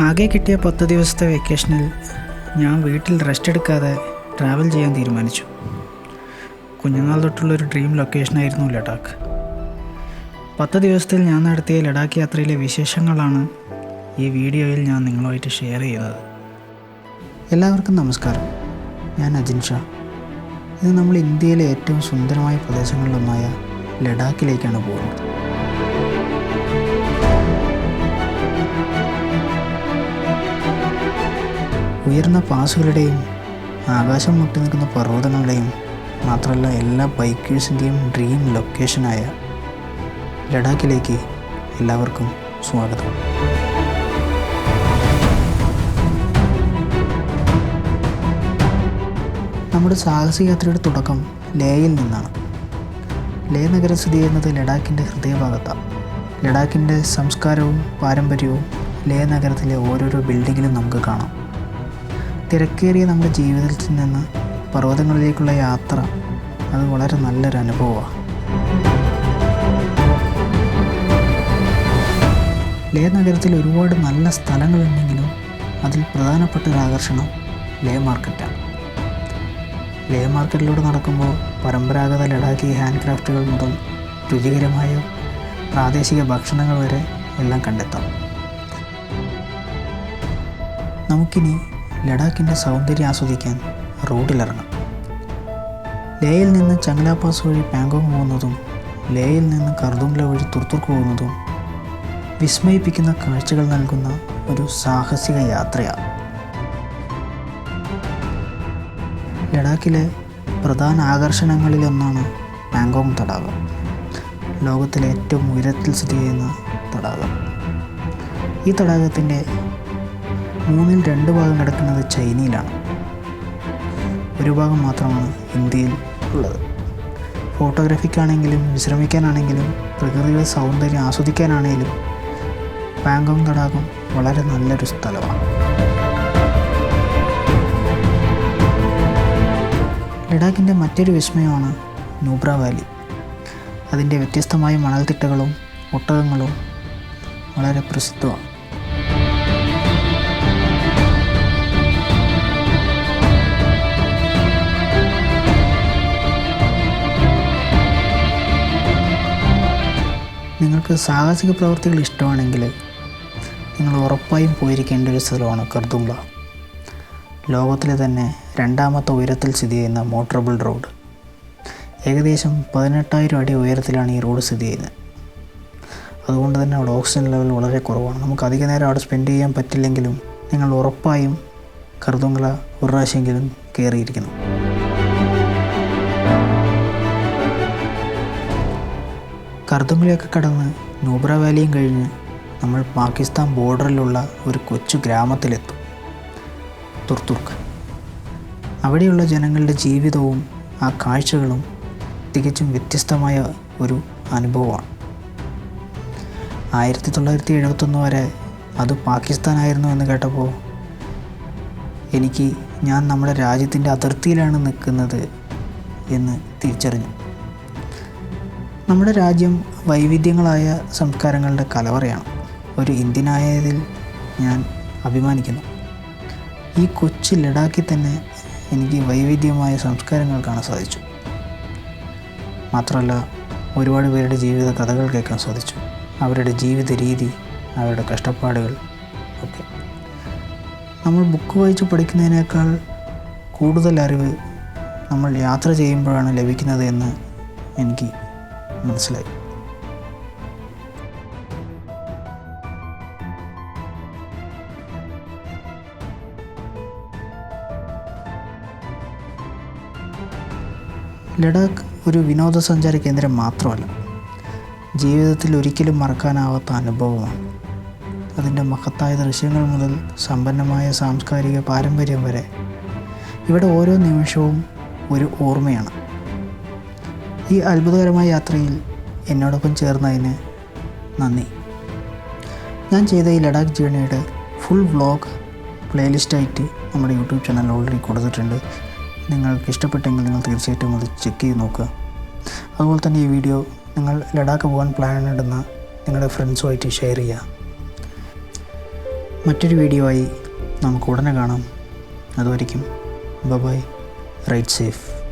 ആകെ കിട്ടിയ 10 ദിവസത്തെ വെക്കേഷനിൽ ഞാൻ വീട്ടിൽ റെസ്റ്റ് എടുക്കാതെ ട്രാവൽ ചെയ്യാൻ തീരുമാനിച്ചു. കുഞ്ഞുനാൾ തൊട്ടുള്ളൊരു ഡ്രീം ലൊക്കേഷനായിരുന്നു ലഡാക്ക്. 10 ദിവസത്തിൽ ഞാൻ നടത്തിയ ലഡാക്ക് യാത്രയിലെ വിശേഷങ്ങളാണ് ഈ വീഡിയോയിൽ ഞാൻ നിങ്ങളുമായിട്ട് ഷെയർ ചെയ്യുന്നത്. എല്ലാവർക്കും നമസ്കാരം, ഞാൻ അജിൻ ഷാ. ഇത് നമ്മൾ ഇന്ത്യയിലെ ഏറ്റവും സുന്ദരമായ പ്രദേശങ്ങളിലൊന്നായ ലഡാക്കിലേക്കാണ് പോകുന്നത്. ഉയർന്ന പാസുകളുടെയും ആകാശം മുട്ടി നിൽക്കുന്ന പർവ്വതങ്ങളുടെയും മാത്രമല്ല എല്ലാ ബൈക്കേഴ്സിൻ്റെയും ഡ്രീം ലൊക്കേഷനായ ലഡാക്കിലേക്ക് എല്ലാവർക്കും സ്വാഗതം. നമ്മുടെ സാഹസികയാത്രയുടെ തുടക്കം ലേയിൽ നിന്നാണ്. ലേ നഗരം സ്ഥിതി ചെയ്യുന്നത് ലഡാക്കിൻ്റെ ഹൃദയഭാഗത്താണ്. ലഡാക്കിൻ്റെ സംസ്കാരവും പാരമ്പര്യവും ലേ നഗരത്തിലെ ഓരോരോ ബിൽഡിങ്ങിലും നമുക്ക് കാണാം. തിരക്കേറിയ നമ്മുടെ ജീവിതത്തിൽ നിന്ന് പർവ്വതങ്ങളിലേക്കുള്ള യാത്ര അത് വളരെ നല്ലൊരു അനുഭവമാണ്. ലേ നഗരത്തിൽ ഒരുപാട് നല്ല സ്ഥലങ്ങളുണ്ടെങ്കിലും അതിൽ പ്രധാനപ്പെട്ട ഒരു ആകർഷണം ലേ മാർക്കറ്റാണ്. ലേ മാർക്കറ്റിലൂടെ നടക്കുമ്പോൾ പരമ്പരാഗത ലഡാക്കി ഹാൻഡ് ക്രാഫ്റ്റുകൾ മുതൽ രുചികരമായ പ്രാദേശിക ഭക്ഷണങ്ങൾ വരെ എല്ലാം കണ്ടെത്താം. നമുക്കിനി ലഡാക്കിൻ്റെ സൗന്ദര്യം ആസ്വദിക്കാൻ റോഡിലിറങ്ങാം. ലേയിൽ നിന്ന് ചങ്ല പാസ് വഴി പാങ്കോങ് പോകുന്നതും ലേയിൽ നിന്ന് കർദുംല വഴി തുർത്തുർക്ക് പോകുന്നതും വിസ്മയിപ്പിക്കുന്ന കാഴ്ചകൾ നൽകുന്ന ഒരു സാഹസിക യാത്രയാണ്. ലഡാക്കിലെ പ്രധാന ആകർഷണങ്ങളിലൊന്നാണ് പാങ്കോങ് തടാകം. ലോകത്തിലെ ഏറ്റവും ഉയരത്തിൽ സ്ഥിതി ചെയ്യുന്ന തടാകം. ഈ തടാകത്തിൻ്റെ 2/3 ഭാഗം കിടക്കുന്നത് ചൈനയിലാണ്. ഒരു ഭാഗം മാത്രമാണ് ഇന്ത്യയിൽ ഉള്ളത്. ഫോട്ടോഗ്രാഫിക്കാണെങ്കിലും വിശ്രമിക്കാനാണെങ്കിലും പ്രകൃതിയുടെ സൗന്ദര്യം ആസ്വദിക്കാനാണെങ്കിലും പാങ്കോങ് തടാകം വളരെ നല്ലൊരു സ്ഥലമാണ്. ലഡാക്കിൻ്റെ മറ്റൊരു വിസ്മയമാണ് നുബ്ര വാലി. അതിൻ്റെ വ്യത്യസ്തമായ മണൽത്തിട്ടകളും ഒട്ടകങ്ങളും വളരെ പ്രസിദ്ധമാണ്. നിങ്ങൾക്ക് സാഹസിക പ്രവൃത്തികൾ ഇഷ്ടമാണെങ്കിൽ നിങ്ങൾ ഉറപ്പായും പോയിരിക്കേണ്ട ഒരു സ്ഥലമാണ് കർദുംല. ലോകത്തിലെ തന്നെ 2ാമത്തെ ഉയരത്തിൽ സ്ഥിതി ചെയ്യുന്ന മോട്ടറബിൾ റോഡ്. ഏകദേശം 18,000 അടി ഉയരത്തിലാണ് ഈ റോഡ് സ്ഥിതി ചെയ്യുന്നത്. അതുകൊണ്ട് തന്നെ അവിടെ ഓക്സിജൻ ലെവൽ വളരെ കുറവാണ്. നമുക്ക് അധിക നേരം അവിടെ സ്പെൻഡ് ചെയ്യാൻ പറ്റില്ലെങ്കിലും നിങ്ങൾ ഉറപ്പായും കർദുംല ഒരു പ്രാവശ്യമെങ്കിലും കയറിയിരിക്കണം. കർദുംലയൊക്കെ കടന്ന് നുബ്ര വാലിയും കഴിഞ്ഞ് നമ്മൾ പാകിസ്ഥാൻ ബോർഡറിലുള്ള ഒരു കൊച്ചു ഗ്രാമത്തിലെത്തും, തുർത്തുർക്ക്. അവിടെയുള്ള ജനങ്ങളുടെ ജീവിതവും ആ കാഴ്ചകളും തികച്ചും വ്യത്യസ്തമായ ഒരു അനുഭവമാണ്. 1971 വരെ അത് പാകിസ്ഥാനായിരുന്നു എന്ന് കേട്ടപ്പോൾ ഞാൻ നമ്മുടെ രാജ്യത്തിൻ്റെ അതിർത്തിയിലാണ് നിൽക്കുന്നത് എന്ന് തിരിച്ചറിഞ്ഞു. നമ്മുടെ രാജ്യം വൈവിധ്യങ്ങളായ സംസ്കാരങ്ങളുടെ കലവറയാണ്. ഒരു ഇന്ത്യനായതിൽ ഞാൻ അഭിമാനിക്കുന്നു. ഈ കൊച്ചു ലഡാക്കിൽ തന്നെ എനിക്ക് വൈവിധ്യമായ സംസ്കാരങ്ങൾ കാണാൻ സാധിച്ചു. മാത്രമല്ല ഒരുപാട് പേരുടെ ജീവിത കഥകൾ കേൾക്കാൻ സാധിച്ചു. അവരുടെ ജീവിത രീതി, അവരുടെ കഷ്ടപ്പാടുകൾ ഒക്കെ. നമ്മൾ ബുക്ക് വായിച്ച് പഠിക്കുന്നതിനേക്കാൾ കൂടുതൽ അറിവ് നമ്മൾ യാത്ര ചെയ്യുമ്പോഴാണ് ലഭിക്കുന്നത് എന്ന് എനിക്ക് മനസ്സിലായി. ലഡാക്ക് ഒരു വിനോദസഞ്ചാര കേന്ദ്രം മാത്രമല്ല, ജീവിതത്തിൽ ഒരിക്കലും മറക്കാനാവാത്ത അനുഭവമാണ്. അതിൻ്റെ മഹത്തായ ദൃശ്യങ്ങൾ മുതൽ സമ്പന്നമായ സാംസ്കാരിക പാരമ്പര്യം വരെ ഇവിടെ ഓരോ നിമിഷവും ഒരു ഓർമ്മയാണ്. ഈ അത്ഭുതകരമായ യാത്രയിൽ എന്നോടൊപ്പം ചേർന്നതിന് നന്ദി. ഞാൻ ചെയ്ത ഈ ലഡാക്ക് ജേർണിയുടെ ഫുൾ വ്ളോഗ് പ്ലേലിസ്റ്റായിട്ട് നമ്മുടെ യൂട്യൂബ് ചാനൽ ഓൾറെഡി കൊടുത്തിട്ടുണ്ട്. നിങ്ങൾക്ക് ഇഷ്ടപ്പെട്ടെങ്കിൽ നിങ്ങൾ തീർച്ചയായിട്ടും അത് ചെക്ക് ചെയ്ത് നോക്കുക. അതുപോലെ തന്നെ ഈ വീഡിയോ നിങ്ങൾ ലഡാക്ക് പോകാൻ പ്ലാൻ ഇടുന്ന നിങ്ങളുടെ ഫ്രണ്ട്സുമായിട്ട് ഷെയർ ചെയ്യുക. മറ്റൊരു വീഡിയോ ആയി നമുക്ക് ഉടനെ കാണാം. അതുവരെയ്ക്കും ബൈ, റൈഡ് സേഫ്.